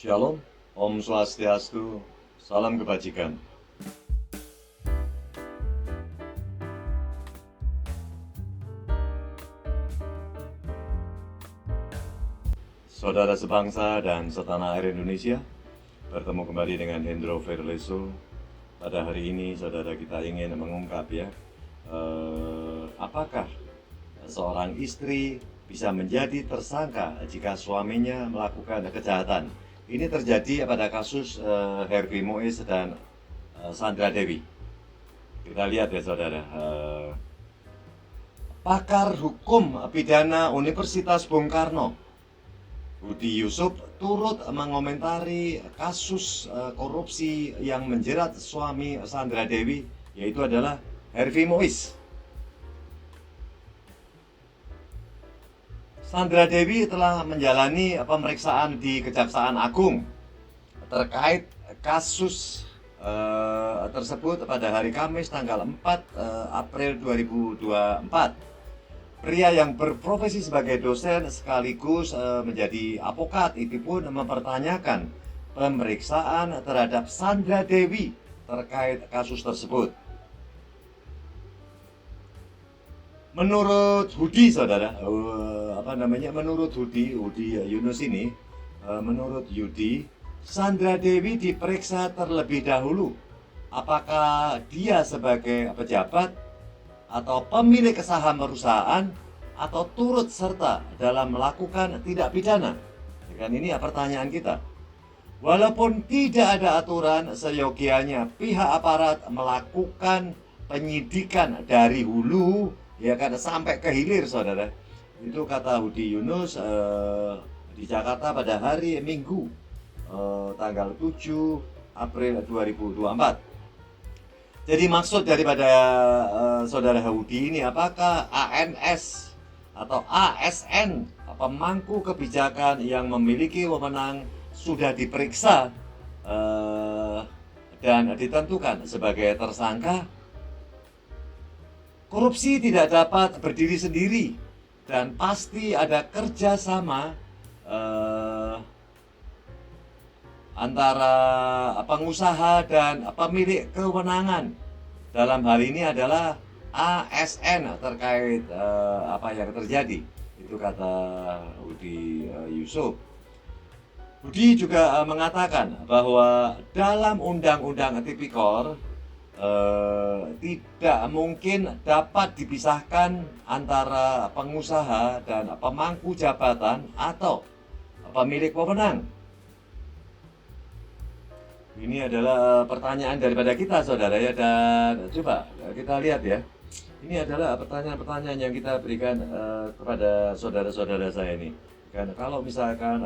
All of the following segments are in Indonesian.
Shalom, Om Swastiastu, salam kebajikan. Saudara sebangsa dan setanah air Indonesia, bertemu kembali dengan Hendro Verleso. Pada hari ini, saudara, kita ingin mengungkap apakah seorang istri bisa menjadi tersangka jika suaminya melakukan kejahatan. Ini terjadi pada kasus Harvey Mois dan Sandra Dewi. Kita lihat ya, saudara. Pakar hukum pidana Universitas Bung Karno, Budi Yusuf, turut mengomentari kasus korupsi yang menjerat suami Sandra Dewi, yaitu adalah Harvey Mois. Sandra Dewi telah menjalani pemeriksaan di Kejaksaan Agung terkait kasus tersebut pada hari Kamis tanggal 4 April 2024. Pria yang berprofesi sebagai dosen sekaligus menjadi advokat itu pun mempertanyakan pemeriksaan terhadap Sandra Dewi terkait kasus tersebut. Menurut Hudi, saudara, menurut Hudi Yunus ini, menurut Yudi, Sandra Dewi diperiksa terlebih dahulu apakah dia sebagai pejabat atau pemilik saham perusahaan atau turut serta dalam melakukan tindak pidana. Kan ini pertanyaan kita. Walaupun tidak ada aturan, seyogianya pihak aparat melakukan penyidikan dari hulu ya kan sampai ke hilir, saudara. Itu kata Hudi Yunus di Jakarta pada hari Minggu tanggal 7 April 2024. Jadi maksud daripada saudara Hudi ini, apakah ANS atau ASN, pemangku kebijakan yang memiliki wewenang, sudah diperiksa dan ditentukan sebagai tersangka? Korupsi tidak dapat berdiri sendiri dan pasti ada kerjasama antara pengusaha dan pemilik kewenangan. Dalam hal ini adalah ASN terkait apa yang terjadi. Itu kata Budi Yusuf. Budi juga mengatakan bahwa dalam Undang-Undang Tipikor tidak mungkin dapat dipisahkan antara pengusaha dan pemangku jabatan atau pemilik wewenang. Ini adalah pertanyaan daripada kita, saudara ya, dan coba kita lihat ya. Ini adalah pertanyaan-pertanyaan yang kita berikan kepada saudara-saudara saya ini. Kan kalau misalkan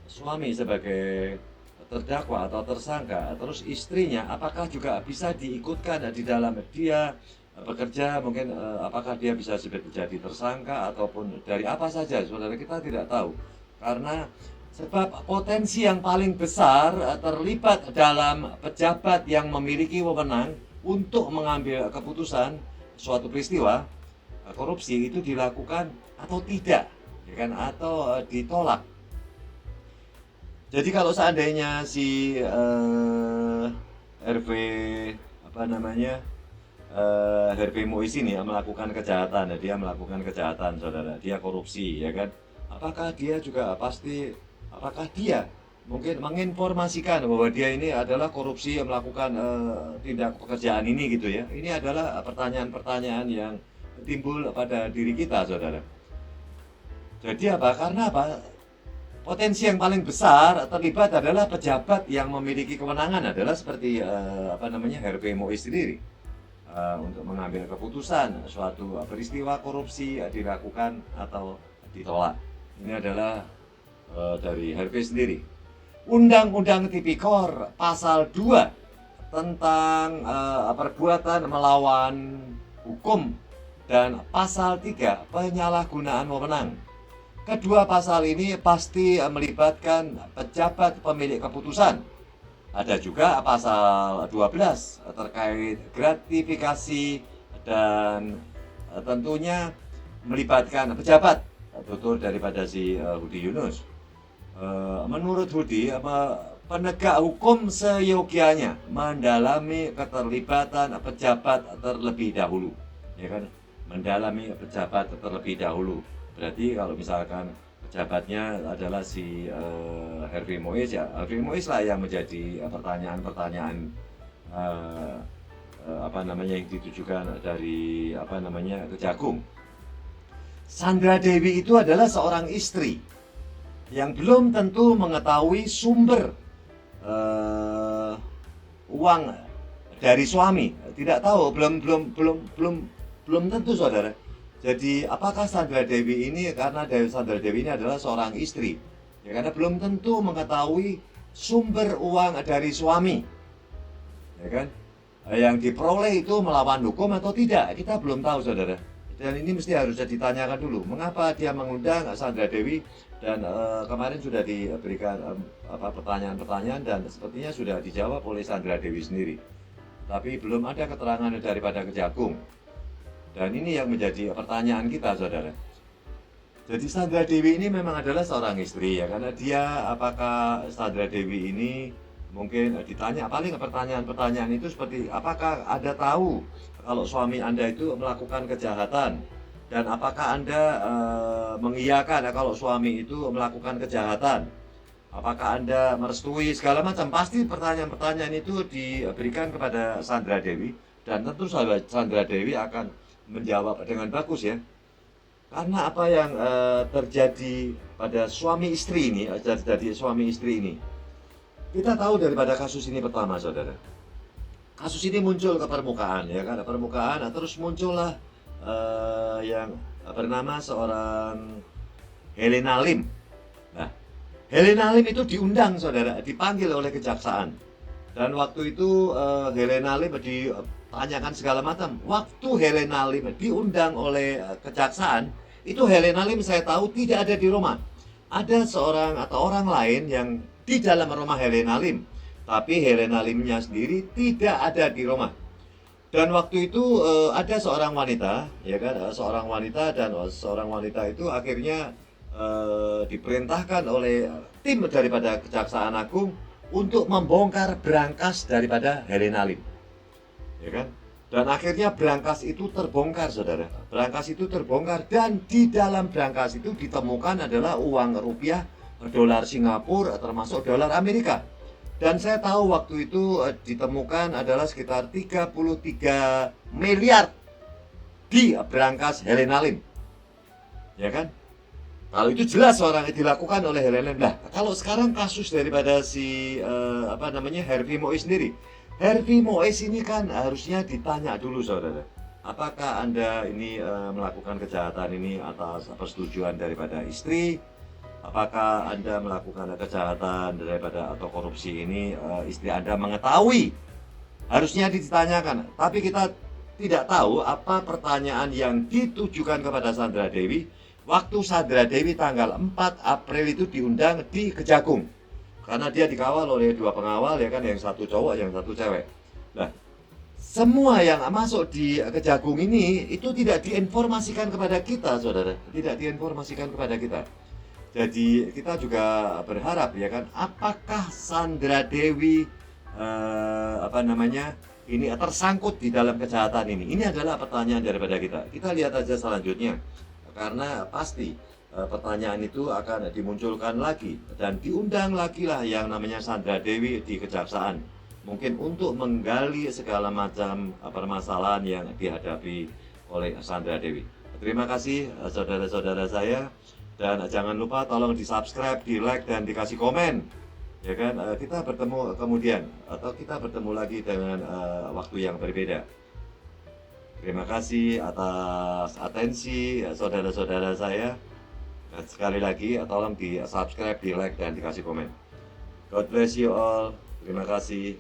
suami sebagai terdakwa atau tersangka, terus istrinya apakah juga bisa diikutkan di dalam dia bekerja, mungkin apakah dia bisa jadi tersangka ataupun dari apa saja, saudara, kita tidak tahu. Karena sebab potensi yang paling besar terlibat dalam pejabat yang memiliki wewenang untuk mengambil keputusan suatu peristiwa korupsi itu dilakukan atau tidak, ya kan, atau ditolak. Jadi kalau seandainya si Harvey Mois ini melakukan kejahatan, saudara, dia korupsi, ya kan, apakah dia mungkin menginformasikan bahwa dia ini adalah korupsi, melakukan tindak pekerjaan ini gitu ya. Ini adalah pertanyaan-pertanyaan yang timbul pada diri kita, saudara. Jadi karena potensi yang paling besar terlibat adalah pejabat yang memiliki kewenangan, adalah seperti Harvey Mois sendiri untuk mengambil keputusan suatu peristiwa korupsi dilakukan atau ditolak. Ini adalah dari Harvey sendiri. Undang-Undang Tipikor pasal 2 tentang perbuatan melawan hukum dan pasal 3 penyalahgunaan wewenang. Kedua pasal ini pasti melibatkan pejabat pemilik keputusan. Ada juga pasal 12 terkait gratifikasi dan tentunya melibatkan pejabat, tutur daripada si Budi Yunus. Menurut Hudi, penegak hukum seyogianya mendalami keterlibatan pejabat terlebih dahulu, ya kan? Mendalami pejabat terlebih dahulu. Berarti kalau misalkan pejabatnya adalah si Harvey Mois, ya Harvey Mois lah yang menjadi pertanyaan-pertanyaan yang ditujukan dari Kejagung. Sandra Dewi itu adalah seorang istri yang belum tentu mengetahui sumber uang dari suami, tidak tahu, belum tentu, saudara. Jadi apakah Sandra Dewi ini, karena Sandra Dewi ini adalah seorang istri, ya, karena belum tentu mengetahui sumber uang dari suami, ya kan? Yang diperoleh itu melawan hukum atau tidak, kita belum tahu, saudara. Dan ini mesti harus ditanyakan dulu, mengapa dia mengundang Sandra Dewi. Dan kemarin sudah diberikan pertanyaan-pertanyaan dan sepertinya sudah dijawab oleh Sandra Dewi sendiri. Tapi belum ada keterangan daripada Kejagung. Dan ini yang menjadi pertanyaan kita, saudara. Jadi Sandra Dewi ini memang adalah seorang istri, ya, karena dia, apakah Sandra Dewi ini mungkin ditanya, paling pertanyaan-pertanyaan itu seperti, apakah Anda tahu kalau suami Anda itu melakukan kejahatan? Dan apakah Anda mengiyakan kalau suami itu melakukan kejahatan? Apakah Anda merestui, segala macam? Pasti pertanyaan-pertanyaan itu diberikan kepada Sandra Dewi. Dan tentu Sandra Dewi akan menjawab dengan bagus, ya. Karena apa yang terjadi pada suami istri ini, kita tahu daripada kasus ini pertama, saudara. Kasus ini muncul ke permukaan, ya kan? Permukaan, terus muncullah yang bernama seorang Helena Lim. Nah, Helena Lim itu diundang, saudara, dipanggil oleh kejaksaan. Dan waktu itu Helena Lim ditanyakan segala macam. Waktu Helena Lim diundang oleh kejaksaan, itu Helena Lim saya tahu tidak ada di rumah. Ada seorang atau orang lain yang di dalam rumah Helena Lim, tapi Helena Limnya sendiri tidak ada di rumah. Dan waktu itu ada seorang wanita, ya kan, seorang wanita itu akhirnya diperintahkan oleh tim daripada Kejaksaan Agung untuk membongkar berangkas daripada Helena Lim, ya kan. Dan akhirnya berangkas itu terbongkar, saudara. Berangkas itu terbongkar dan di dalam berangkas itu ditemukan adalah uang rupiah, dolar Singapura, termasuk dolar Amerika. Dan saya tahu waktu itu ditemukan adalah sekitar 33 miliar di berangkas Helena Lim, ya kan? Kalau itu jelas orang yang dilakukan oleh Helena Lim. Nah, kalau sekarang kasus daripada si Harvey Mois sendiri. Harvey Mois ini kan harusnya ditanya dulu, saudara. Apakah Anda ini melakukan kejahatan ini atas persetujuan daripada istri? Apakah Anda melakukan kejahatan daripada atau korupsi ini istri Anda mengetahui? Harusnya ditanyakan. Tapi kita tidak tahu apa pertanyaan yang ditujukan kepada Sandra Dewi waktu Sandra Dewi tanggal 4 April itu diundang di Kejagung. Karena dia dikawal oleh 2 pengawal, ya kan, yang satu cowok, yang satu cewek. Nah, semua yang masuk di Kejagung ini itu tidak diinformasikan kepada kita, saudara. Tidak diinformasikan kepada kita. Jadi kita juga berharap, ya kan, apakah Sandra Dewi ini tersangkut di dalam kejahatan ini? Ini adalah pertanyaan daripada kita. Kita lihat aja selanjutnya, karena pasti pertanyaan itu akan dimunculkan lagi dan diundang lagi lah yang namanya Sandra Dewi di kejaksaan, mungkin untuk menggali segala macam permasalahan yang dihadapi oleh Sandra Dewi. Terima kasih saudara-saudara saya. Dan jangan lupa tolong di-subscribe, di-like, dan dikasih komen, ya kan. Kita bertemu kemudian, atau kita bertemu lagi dengan waktu yang berbeda. Terima kasih atas atensi saudara-saudara saya. Dan sekali lagi tolong di-subscribe, di-like, dan dikasih komen. God bless you all. Terima kasih.